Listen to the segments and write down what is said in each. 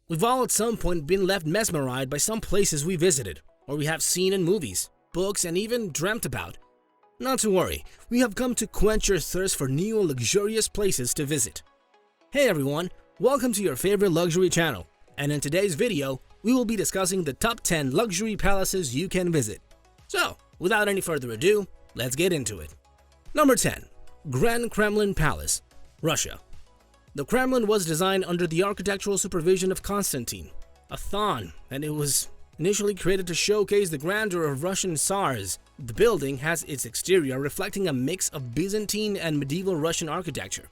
We've all at some point been left mesmerized by some places we visited, or we have seen in movies, books, and even dreamt about. Not to worry, we have come to quench your thirst for new and luxurious places to visit. Hey everyone, welcome to your favorite luxury channel, and in today's video, we will be discussing the top 10 luxury palaces you can visit. So, without any further ado, let's get into it. Number 10. Grand Kremlin Palace, Russia. The Kremlin was designed under the architectural supervision of Constantine, a Dhon, and it was initially created to showcase the grandeur of Russian Tsars. The building has its exterior reflecting a mix of Byzantine and medieval Russian architecture.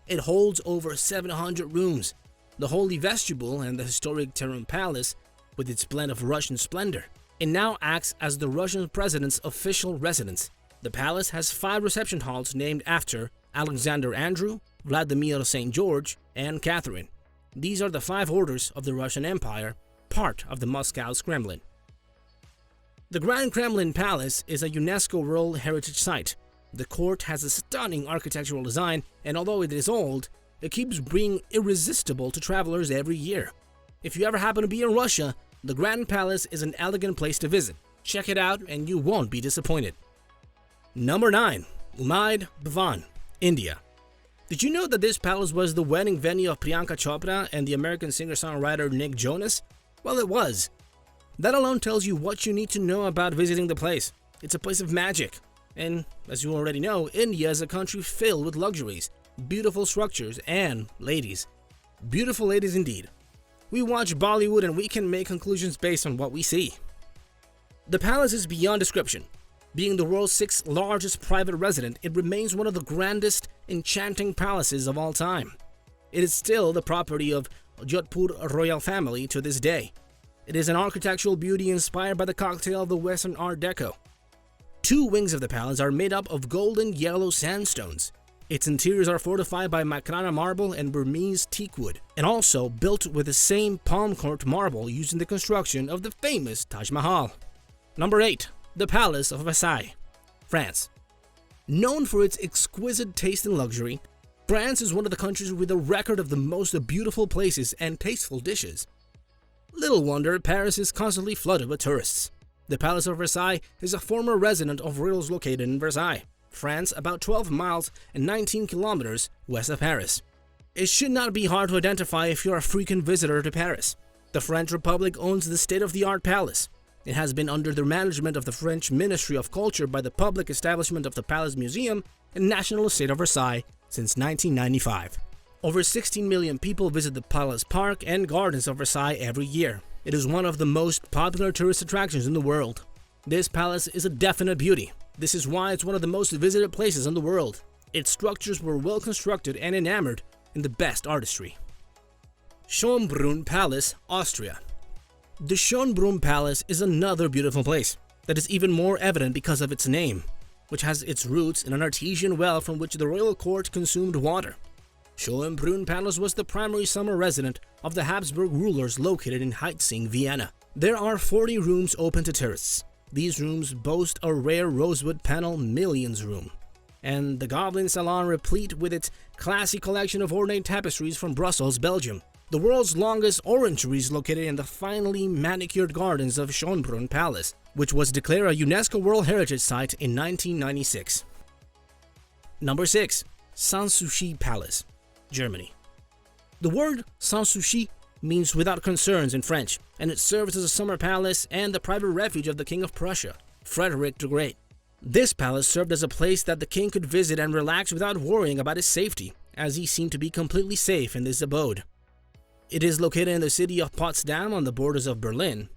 It holds over 700 rooms, the holy vestibule and the historic Terem Palace with its blend of Russian splendor. It now acts as the Russian president's official residence. The palace has 5 reception halls named after Alexander Andrew, Vladimir St. George, and Catherine. These are the 5 orders of the Russian Empire, part of the Moscow's Kremlin. The Grand Kremlin Palace is a UNESCO World Heritage Site. The court has a stunning architectural design, and although it is old, it keeps being irresistible to travelers every year. If you ever happen to be in Russia, the Grand Palace is an elegant place to visit. Check it out and you won't be disappointed. Number 9. Maid, Dhon, India. Did you know that this palace was the wedding venue of Priyanka Chopra and the American singer-songwriter Nick Jonas? Well, it was. That alone tells you what you need to know about visiting the place. It's a place of magic. And as you already know, India is a country filled with luxuries, beautiful structures, and ladies. Beautiful ladies indeed. We watch Bollywood and we can make conclusions based on what we see. The palace is beyond description. Being the world's 6th largest private residence, it remains one of the grandest, enchanting palaces of all time. It is still the property of Jodhpur royal family to this day. It is an architectural beauty inspired by the cocktail of the Western Art Deco. 2 wings of the palace are made up of golden yellow sandstones. Its interiors are fortified by Makrana marble and Burmese teakwood, and also built with the same palm court marble used in the construction of the famous Taj Mahal. Number 8. The Palace of Versailles, France. Known for its exquisite taste and luxury, France is one of the countries with a record of the most beautiful places and tasteful dishes. Little wonder Paris is constantly flooded with tourists. The Palace of Versailles is a former residence of royals located in Versailles, France, about 12 miles and 19 kilometers west of Paris. It should not be hard to identify if you're a frequent visitor to Paris. The French Republic owns the state-of-the-art palace. It has been under the management of the French Ministry of Culture by the public establishment of the Palace Museum and National Estate of Versailles since 1995. Over 16 million people visit the Palace Park and Gardens of Versailles every year. It is one of the most popular tourist attractions in the world. This palace is a definite beauty. This is why it's one of the most visited places in the world. Its structures were well constructed and enamored in the best artistry. Schonbrunn Palace, Austria. The Schonbrunn Palace is another beautiful place that is even more evident because of its name, which has its roots in an artesian well from which the royal court consumed water. Schonbrunn Palace was the primary summer residence of the Habsburg rulers located in Heitzing, Vienna. There are 40 rooms open to tourists. These rooms boast a rare rosewood panel millions room, and the Gobelin Salon replete with its classy collection of ornate tapestries from Brussels, Belgium. The world's longest orangery is located in the finely manicured gardens of Schonbrunn Palace, which was declared a UNESCO World Heritage Site in 1996. Number 6. Sansous Palace, Germany. The word sansous means without concerns in French, and it serves as a summer palace and the private refuge of the King of Prussia, Frederick the Great. This palace served as a place that the king could visit and relax without worrying about his safety, as he seemed to be completely safe in this abode. It is located in the city of Potsdam on the borders of Berlin.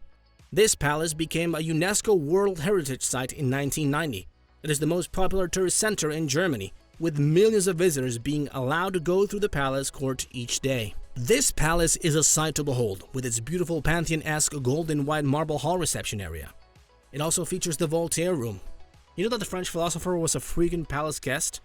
This palace became a UNESCO World Heritage Site in 1990. It is the most popular tourist center in Germany, with millions of visitors being allowed to go through the palace court each day. This palace is a sight to behold, with its beautiful Pantheon-esque gold and white marble hall reception area. It also features the Voltaire room. You know that the French philosopher was a frequent palace guest?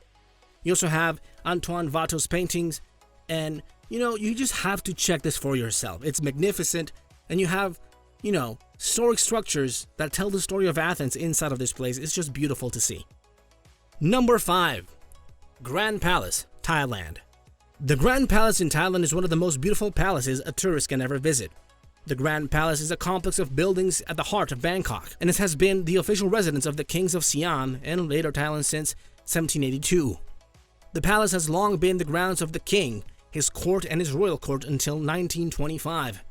You also have Antoine Watteau's paintings, and you just have to check this for yourself. It's magnificent, and you have, historic structures that tell the story of Athens inside of this place. It's just beautiful to see. Number 5. Grand Palace, Thailand. The Grand Palace in Thailand is one of the most beautiful palaces a tourist can ever visit. The Grand Palace is a complex of buildings at the heart of Bangkok, and it has been the official residence of the kings of Siam and later Thailand since 1782. The palace has long been the grounds of the king, his court and his royal court until 1925.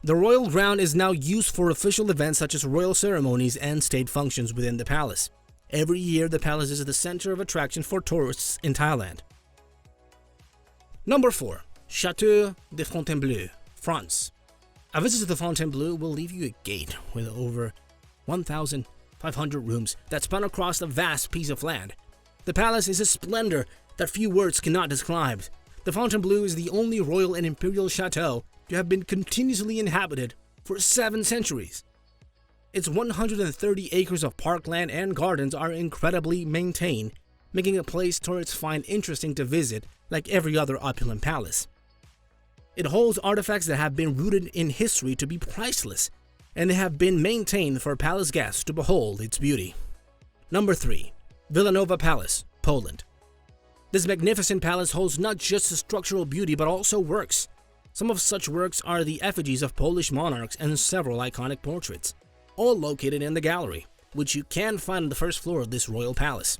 The royal ground is now used for official events such as royal ceremonies and state functions within the palace. Every year, the palace is the center of attraction for tourists in Thailand. Number 4. Chateau de Fontainebleau, France. A visit to the Fontainebleau will leave you agape with over 1,500 rooms that span across a vast piece of land. The palace is a splendor that few words cannot describe. The Fontainebleau is the only royal and imperial chateau to have been continuously inhabited for 7 centuries. Its 130 acres of parkland and gardens are incredibly maintained, making a place tourists find interesting to visit like every other opulent palace. It holds artifacts that have been rooted in history to be priceless, and they have been maintained for palace guests to behold its beauty. Number 3. Villanova Palace, Poland. This magnificent palace holds not just structural beauty but also works. Some of such works are the effigies of Polish monarchs and several iconic portraits, all located in the gallery, which you can find on the first floor of this royal palace.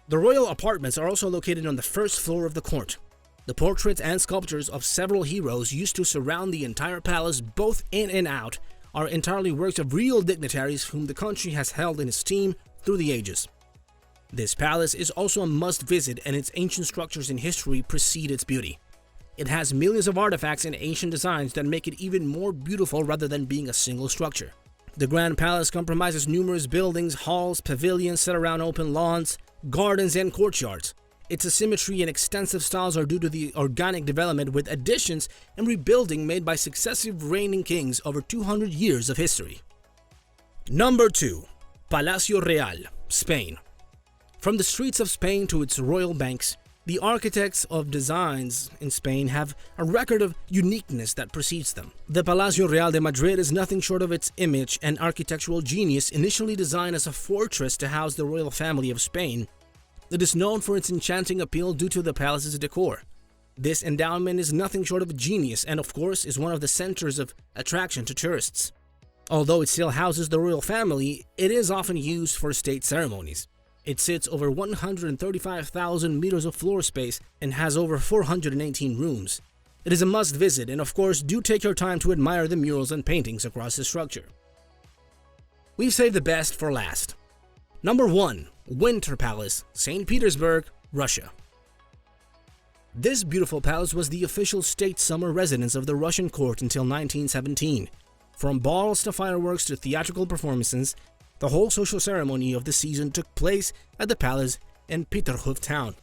The royal apartments are also located on the first floor of the court. The portraits and sculptures of several heroes used to surround the entire palace both in and out are entirely works of real dignitaries whom the country has held in esteem through the ages. This palace is also a must-visit, and its ancient structures and history precede its beauty. It has millions of artifacts and ancient designs that make it even more beautiful rather than being a single structure. The Grand Palace comprises numerous buildings, halls, pavilions set around open lawns, gardens, and courtyards. Its symmetry and extensive styles are due to the organic development with additions and rebuilding made by successive reigning kings over 200 years of history. Number 2. Palacio Real, Spain. From the streets of Spain to its royal banks, the architects of designs in Spain have a record of uniqueness that precedes them. The Palacio Real de Madrid is nothing short of its image and architectural genius. Initially designed as a fortress to house the royal family of Spain, it is known for its enchanting appeal due to the palace's decor. This endowment is nothing short of genius and, of course, is one of the centers of attraction to tourists. Although it still houses the royal family, it is often used for state ceremonies. It sits over 135,000 meters of floor space and has over 418 rooms. It is a must visit, and of course, do take your time to admire the murals and paintings across the structure. We've saved the best for last. Number 1. Winter Palace, St. Petersburg, Russia. This beautiful palace was the official state summer residence of the Russian court until 1917. From balls to fireworks to theatrical performances, the whole social ceremony of the season took place at the palace in Petersburg town.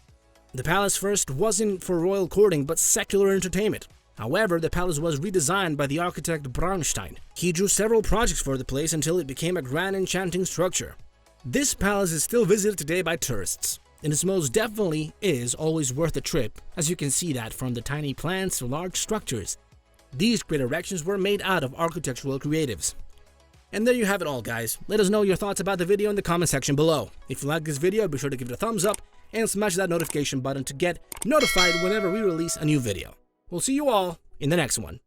The palace first wasn't for royal courting but secular entertainment. However, the palace was redesigned by the architect Braunstein. He drew several projects for the place until it became a grand enchanting structure. This palace is still visited today by tourists, and it most definitely is always worth a trip, as you can see that from the tiny plants to large structures. These great erections were made out of architectural creatives. And there you have it all, guys. Let us know your thoughts about the video in the comment section below. If you like this video, be sure to give it a thumbs up and smash that notification button to get notified whenever we release a new video. We'll see you all in the next one.